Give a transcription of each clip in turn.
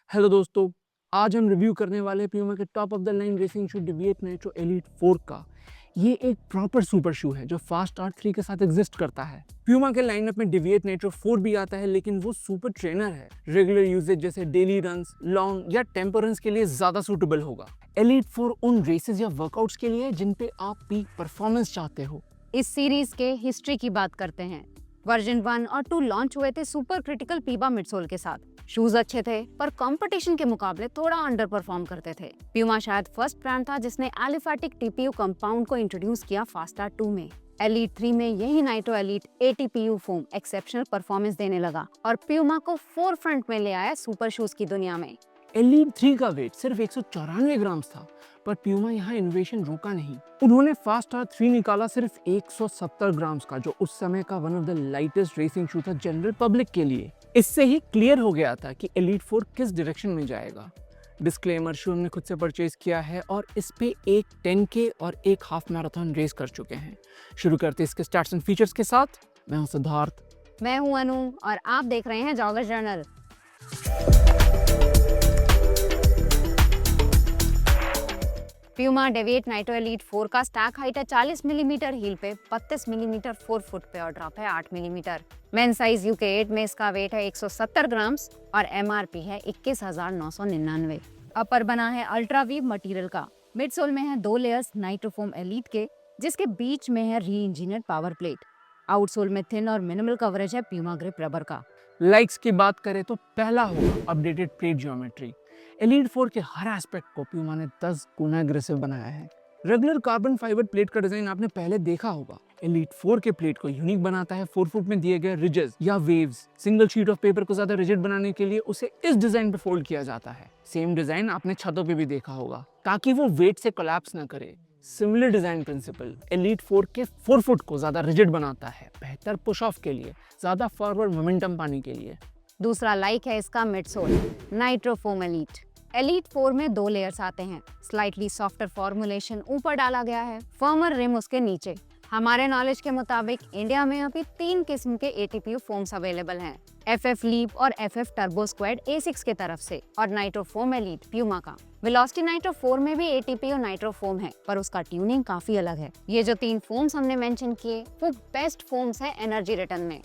Hello दोस्तों, आज हम रिव्यू करने वाले हैं प्यूमा के top of the line racing shoe deviate nitro elite 4 का। ये एक प्रॉपर सुपर शू है जो फास्ट आर्ट 3 के साथ एग्जिस्ट करता है। प्यूमा के लाइनअप में डेविएट नाइट्रो 4 भी आता है, लेकिन वो सुपर ट्रेनर है। रेगुलर यूजेज जैसे डेली रन्स, लॉन्ग या टेम्पो रन्स के लिए ज्यादा सूटेबल होगा। एलीट 4 उन रेसेस या वर्कआउट्स के लिए जिन पे आप पीक परफॉर्मेंस चाहते हो। इस सीरीज के हिस्ट्री की बात करते हैं। वर्जन 1 और 2 लॉन्च हुए थे सुपर क्रिटिकल पीबा मिडसोल के साथ। शूज अच्छे थे पर कंपटीशन के मुकाबले थोड़ा अंडर परफॉर्म करते थे। प्यूमा शायद फर्स्ट ब्रांड था जिसने एलिफैटिक टीपीयू कंपाउंड को इंट्रोड्यूस किया फास्टार 2 में। एलीट 3 में यही nitro elite ATPU foam exceptional performance देने लगा और प्यूमा को फोर फ्रंट में ले आया सुपर शूज की दुनिया में। एलीट 3 का वेट सिर्फ 194 ग्राम था, पर प्यूमा यहाँ इनोवेशन रोका नहीं। उन्होंने फास्ट आर 3 निकाला सिर्फ 170 ग्राम का, जो उस समय का one of the lightest racing shoe था जनरल पब्लिक के लिए। इससे ही क्लियर हो गया था कि एलीट 4 किस डायरेक्शन में जाएगा। डिस्क्लेमर, शू हमने खुद से परचेज किया है और इस पे एक 10K और एक हाफ मैराथन रेस कर चुके हैं। शुरू करते इसके स्टैट्स एंड फीचर्स के साथ। मैं हूं सिद्धार्थ। मैं हूं अनु और आप देख रहे हैं joggers journal. Puma deviate nitro elite 4 का स्टैक हाइट है 40 मिलीमीटर हील पे, 32 मिलीमीटर 4 फुट पे और ड्रॉप है 8 मिलीमीटर। मेन साइज यूके 8 में इसका वेट है 170 ग्राम्स और एमआरपी है 21,999। अपर बना है अल्ट्रा वीव मटेरियल का। मिडसोल में है 2 लेयर्स नाइट्रोफोम एलीट के, जिसके बीच में है री इंजीनियर्ड पावर प्लेट। आउटसोल में थिन और मिनिमल कवरेज है प्यूमा ग्रिप रबर का। लाइक्स की बात करें तो पहला होगा अपडेटेड प्लेट ज्योमेट्री। एलीट 4 के हर एस्पेक्ट को प्यूमा ने 10 गुना एग्रेसिव बनाया है। रेगुलर कार्बन फाइबर प्लेट का डिजाइन आपने पहले देखा होगा। एलीट 4 के प्लेट को यूनिक बनाता है 4 फुट में दिए गए रिजेस या waves. Single sheet of paper को ज्यादा रिजिड बनाने के लिए उसे इस डिजाइन पे फोल्ड किया जाता है। सेम डिजाइन आपने छतों पे भी देखा होगा ताकि वो वेट से कोलैप्स ना करे। सिमिलर डिजाइन प्रिंसिपल एलीट 4 के 4 फुट को ज्यादा रिजिड बनाता है, बेहतर पुश ऑफ के लिए, ज्यादा फॉरवर्ड मोमेंटम पाने के लिए। दूसरा लाइक है इसका मिडसोल नाइट्रोफोम एलीट। एलीट 4 में 2 लेयर्स आते हैं। स्लाइटली सॉफ्टर फॉर्मुलेशन ऊपर डाला गया है, फर्मर रिम उसके नीचे। हमारे नॉलेज के मुताबिक इंडिया में अभी 3 किस्म के एटीपीयू फोम्स अवेलेबल हैं, FF लीप और FF टर्बो स्क्वाड A6 के तरफ से और नाइट्रोफोम एलीट प्यूमा का। वेलोसिटी नाइट्रो 4 में भी एटीपीयू नाइट्रोफोम है, पर उसका ट्यूनिंग काफी अलग है। ये जो 3 फोम्स हमने मेंशन किए वो बेस्ट फोम्स हैं एनर्जी रिटर्न में।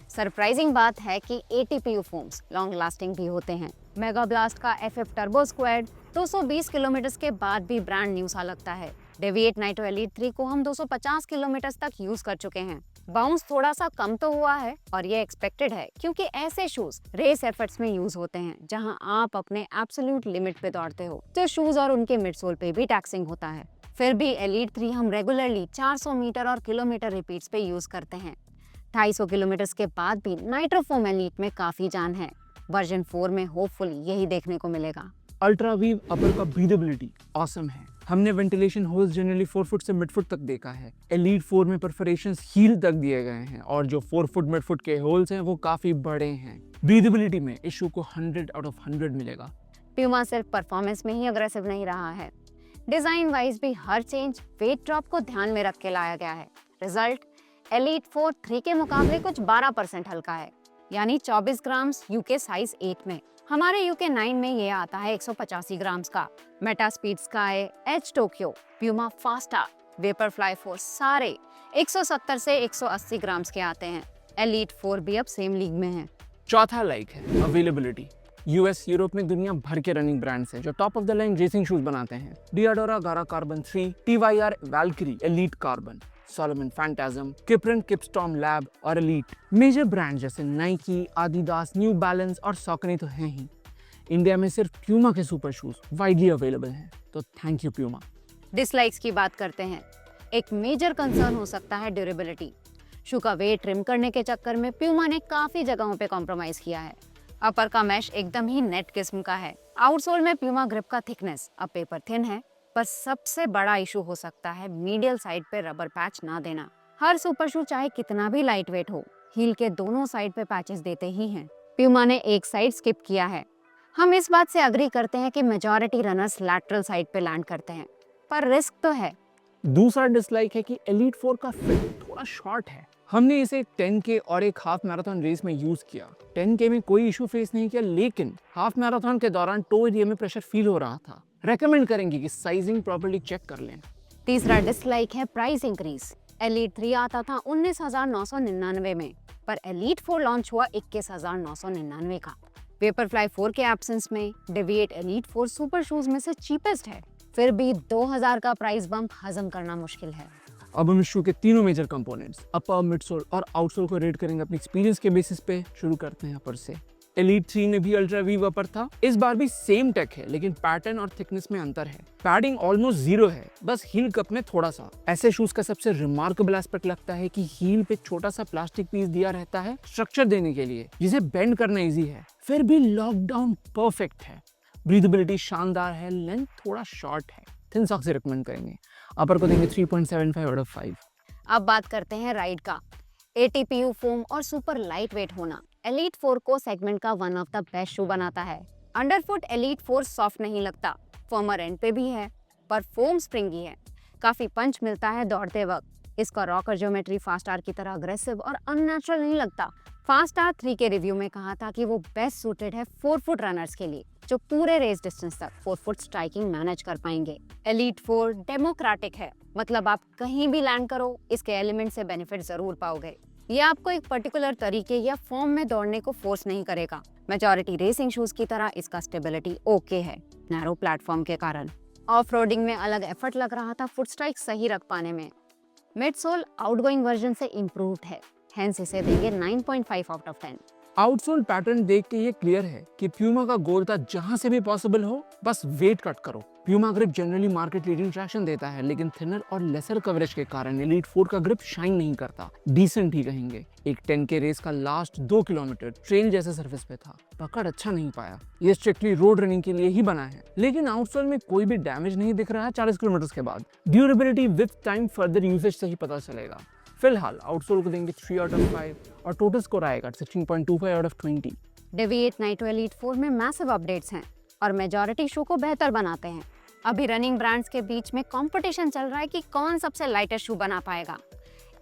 सरप्राइजिंग बात है कि एटीपीयू फोम्स लॉन्ग लास्टिंग भी होते हैं। मेगा ब्लास्ट का FF टर्बो स्क्वाड 220 किलोमीटर के बाद भी ब्रांड न्यू सा लगता है। डेविएट नाइट्रो एलीट 3 को हम 250 किलोमीटर तक यूज कर चुके हैं। बाउंस थोड़ा सा कम तो हुआ है और ये एक्सपेक्टेड है, क्योंकि ऐसे शूज रेस एफर्ट्स में यूज होते हैं जहां आप अपने एब्सोल्यूट लिमिट पे दौड़ते हो, तो शूज और उनके मिडसोल पे भी टैक्सिंग होता है। फिर भी एलीट 3 हम रेगुलरली 400 मीटर और किलोमीटर रिपीट्स पे यूज करते हैं। 250 किलोमीटर के बाद भी नाइट्रोफोम एलीट में काफी जान है। वर्जन 4 में होपफुली यही देखने को मिलेगा। अल्ट्रा वीव अपर का ब्रीदेबिलिटी ऑसम है। हमने वेंटिलेशन होल्स जनरली 4 फुट से मिड फुट तक देखा है। एलीट 4 में परफोरेशंस हील तक दिए गए हैं और जो 4 फुट मिड फुट के होल्स हैं वो काफी बड़े हैं। ब्रीदेबिलिटी में इस शू को 100 आउट ऑफ 100 मिलेगा। प्यूमा सिर्फ परफॉर्मेंस में ही अग्रेसिव नहीं रहा है, डिजाइन वाइज भी हर चेंज वेट ड्रॉप को ध्यान में रख के लाया गया है। रिजल्ट एलीट 4 3 के मुकाबले कुछ 12% हल्का है, यानी 24 ग्राम्स यूके साइज 8 में। हमारे यूके 9 में ये आता है 185 ग्राम्स का। Meta Speed Sky, Edge Tokyo, Puma Faster, Vaporfly force सारे 170 से 180 ग्राम्स के आते हैं। एलीट 4 भी अब सेम लीग में है। चौथा लाइक है अवेलेबिलिटी। यूएस यूरोप में दुनिया भर के रनिंग ब्रांड्स हैं जो top of the line racing shoes बनाते हैं। Diadora Gara carbon 3, TYR Valkyrie elite carbon, Salomon Phantasm, Kiprun Kipstorm lab और एलीट। मेजर ब्रांड जैसे नाइकी, आदिदास, न्यू बैलेंस और सॉकनी तो हैं ही। इंडिया में सिर्फ प्यूमा के सुपर शूज वाइडली अवेलेबल हैं, तो थैंक यू प्यूमा। डिसलाइक्स की बात करते हैं। एक मेजर कंसर्न हो सकता है ड्यूरेबिलिटी। शू का वेट ट्रिम करने के चक्कर में प्यूमा ने काफी जगहों पे कॉम्प्रोमाइज किया है। अपर का मैश एकदम ही नेट किस्म का है। आउटसोल में प्यूमा ग्रिप का थिकनेस अब पेपर थिन है, पर सबसे बड़ा इशू हो सकता है मीडियल साइड पे रबर पैच ना देना। हर सुपर शू चाहे कितना भी लाइट वेट हो, हील के दोनों साइड पे पैचेस देते ही हैं। प्यूमा ने एक साइड स्किप किया है। हम इस बात से अग्री करते हैं कि मेजॉरिटी रनर्स लैटरल साइड पे लैंड करते हैं, पर रिस्क तो है। दूसरा डिसलाइक है कि एलीट 4 का फिट थोड़ा शॉर्ट है। हमने इसे 10K और एक हाफ मैराथन रेस में यूज किया। 10K में कोई इशू फेस नहीं किया, लेकिन हाफ मैराथन के दौरान टो एरिया में प्रेशर फील हो रहा था। रेकमेंड करेंगे कि साइजिंग प्रॉपर्ली चेक कर लें। तीसरा डिसलाइक है प्राइस इंक्रीज। एलीट 3 आता था 19,999 में, पर एलीट 4 लॉन्च हुआ 21,999 का। वेपरफ्लाई 4 के एब्सेंस में डेविएट एलीट 4 सुपर शूज में से चीपेस्ट है, फिर भी 2000 का प्राइस बम्प हजम करना मुश्किल है। अब हम इस शू के तीनों मेजर कंपोनेंट्स अपर, मिडसोल और आउटसोल को रेट करेंगे अपनी एक्सपीरियंस के बेसिस पे। शुरू करते हैं अपर से। एलीट 3 में भी अल्ट्रा वी अपर था। इस बार भी सेम टेक है, लेकिन पैटर्न और थिकनेस में अंतर है। पैडिंग ऑलमोस्ट जीरो है, बस हील कप में थोड़ा सा। ऐसे शूज का सबसे रिमार्केबल एस्पेक्ट लगता है कि हील पे छोटा सा प्लास्टिक पीस दिया रहता है स्ट्रक्चर देने के लिए, जिसे बेंड करना इजी है। फिर भी लॉकडाउन परफेक्ट है। ब्रीथेबिलिटी शानदार है, लेंथ थोड़ा शॉर्ट है। थिन सॉक्स से रिकमेंड करेंगे। अपर को देंगे 3.75 आउट ऑफ 5। अब बात करते हैं राइड का। ATPU फोम और सुपर लाइट वेट होना एलीट 4 को सेगमेंट का वन ऑफ द बेस्ट शू बनाता है। अंडरफुट एलीट 4 सॉफ्ट नहीं लगता, फर्मर एंड पे भी है, पर फोम स्प्रिंगी है। काफी पंच मिलता है दौड़ते वक्त। इसका रॉकर ज्योमेट्री फास्ट आर की तरह अग्रेसिव और अननेचुरल नहीं लगता। फास्ट आर 3 के रिव्यू में कहा था कि वो बेस्ट सूटेड है 4 फुट रनर्स के लिए, जो पूरे रेस डिस्टेंस तक 4 फुट स्ट्राइकिंग मैनेज कर पाएंगे। एलीट 4 डेमोक्रेटिक है, मतलब आप कहीं भी लैंड करो, इसके एलिमेंट से बेनिफिट जरूर पाओगे। ये आपको एक पर्टिकुलर तरीके या फॉर्म में दौड़ने को फोर्स नहीं करेगा। मेजॉरिटी रेसिंग शूज की तरह इसका स्टेबिलिटी ओके है, नैरो प्लेटफॉर्म के कारण। ऑफ रोडिंग में अलग एफर्ट लग रहा था फुट स्ट्राइक सही रख पाने में। मिडसोल आउटगोइंग वर्जन से इम्प्रूव्ड है, हेंस इसे देंगे 9.5 आउट ऑफ 10। आउटसोल पैटर्न देख के ये क्लियर है कि प्यूमा का गोल था जहां से भी पॉसिबल हो बस वेट कट करो। Puma grip generally market leading traction देता है, लेकिन थिनर और लेसर कवरेज के कारण एलीट 4 का ग्रिप शाइन नहीं करता। डिसेंट ही कहेंगे। एक 10K रेस का लास्ट 2 किलोमीटर ट्रेल जैसे सरफेस पे था, पकड़ अच्छा नहीं पाया। ये स्ट्रिक्टली रोड रनिंग के लिए ही बना है, लेकिन आउटसोल में कोई भी डैमेज नहीं दिख रहा है 40 किलोमीटर के बाद। Durability with time further usage से ही पता चलेगा। फिलहाल आउटसोल को देंगे 3 आउट ऑफ 5 और टोटल स्कोर आएगा 16.25 out of 20। Deviate nitro elite 4 में मैसिव अपडेट्स हैं और मेजॉरिटी शू को बेहतर बनाते हैं। अभी रनिंग ब्रांड्स के बीच में कंपटीशन चल रहा है कि कौन सबसे लाइटर शू बना पाएगा।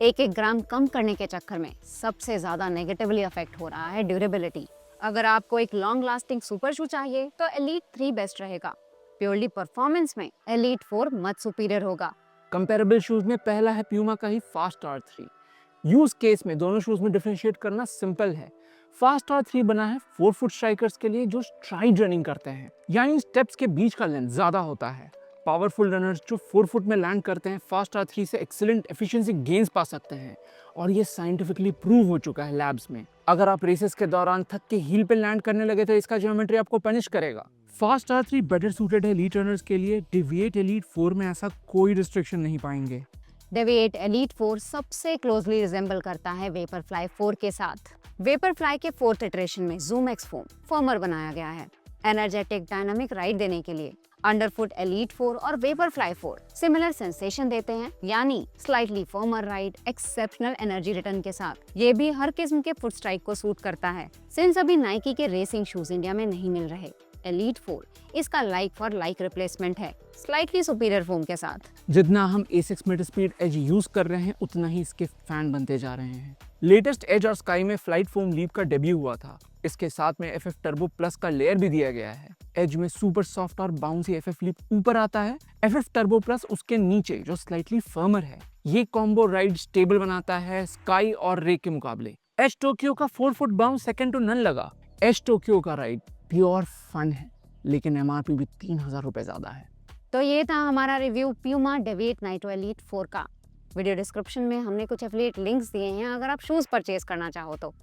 एक ग्राम कम करने के चक्कर में सबसे ज्यादा नेगेटिवली अफेक्ट हो रहा है ड्यूरेबिलिटी। अगर आपको एक लॉन्ग लास्टिंग सुपर शू चाहिए तो एलीट 3 बेस्ट रहेगा। प्योरली परफॉर्मेंस में एलीट 4 मच सुपीरियर होगा। कंपेरेबल शूज में पहला है प्यूमा का ही फास्ट R3। यूज केस में दोनों शूज में डिफरेंशिएट करना सिंपल है। फास्ट R3 बना है 4 फुट स्ट्राइकर्स के लिए जो स्ट्राइड रनिंग करते हैं, यानी स्टेप्स के बीच का लेंथ ज्यादा होता है। पावरफुल रनर्स जो 4 फुट में लैंड करते हैं फास्ट R3 से एक्सीलेंट एफिशिएंसी गेन्स पा सकते हैं, और ये साइंटिफिकली प्रूव हो चुका है लैब्स में। अगर आप रेसेस के दौरान थक के हील पे लैंड करने लगे तो इसका ज्योमेट्री आपको पनिश करेगा। फास्ट R3 बेटर सूटेड है एलीट रनर्स के लिए। डेविएट एलीट 4 में ऐसा कोई रिस्ट्रिक्शन नहीं पाएंगे। डेविएट एलीट 4 सबसे क्लोजली रिजेंबल करता है वेपरफ्लाई 4 के साथ। वेपरफ्लाई के 4th इटरेशन में जूम एक्स फोम फर्मर बनाया गया है एनर्जेटिक डायनामिक राइड देने के लिए। अंडरफुट एलीट 4 और वेपरफ्लाई 4 सिमिलर सेंसेशन देते हैं, यानी slightly firmer ride exceptional energy return के साथ। ये भी हर किस्म के फुट स्ट्राइक को सूट करता है, सिंस अभी नाइकी के रेसिंग शूज इंडिया में नहीं मिल रहे। एलीट 4 इसका लाइक फॉर लाइक रिप्लेसमेंट है, स्लाइटली सुपीरियर फोम के साथ। जितना हम A6 mid speed as use कर रहे हैं, उतना ही इसके फैन बनते जा रहे हैं। लेटेस्ट एज और स्काई में फ्लाइट फोम लीप का डेब्यू हुआ था। इसके साथ में FF टर्बो प्लस का लेयर भी दिया गया है। एज में सुपर सॉफ्ट और बाउंसी FF लीप ऊपर आता है, FF टर्बो प्लस उसके नीचे जो स्लाइटली फर्मर है। ये कॉम्बो राइड स्टेबल बनाता है स्काई और रे के मुकाबले। एज टोक्यो का 4 foot bounce second to none लगा। एज टोक्यो का राइड प्योर फन है, लेकिन MRP भी 3000 रुपए ज्यादा है। तो ये था हमारा review Puma deviate nitro elite 4 का। वीडियो डिस्क्रिप्शन में हमने कुछ एफिलिएट लिंक्स दिए हैं अगर आप शूज परचेज करना चाहो तो।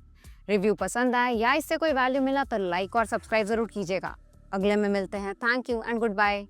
रिव्यू पसंद आए या इससे कोई वैल्यू मिला तो लाइक और सब्सक्राइब जरूर कीजिएगा। अगले में मिलते हैं। Thank you and good bye.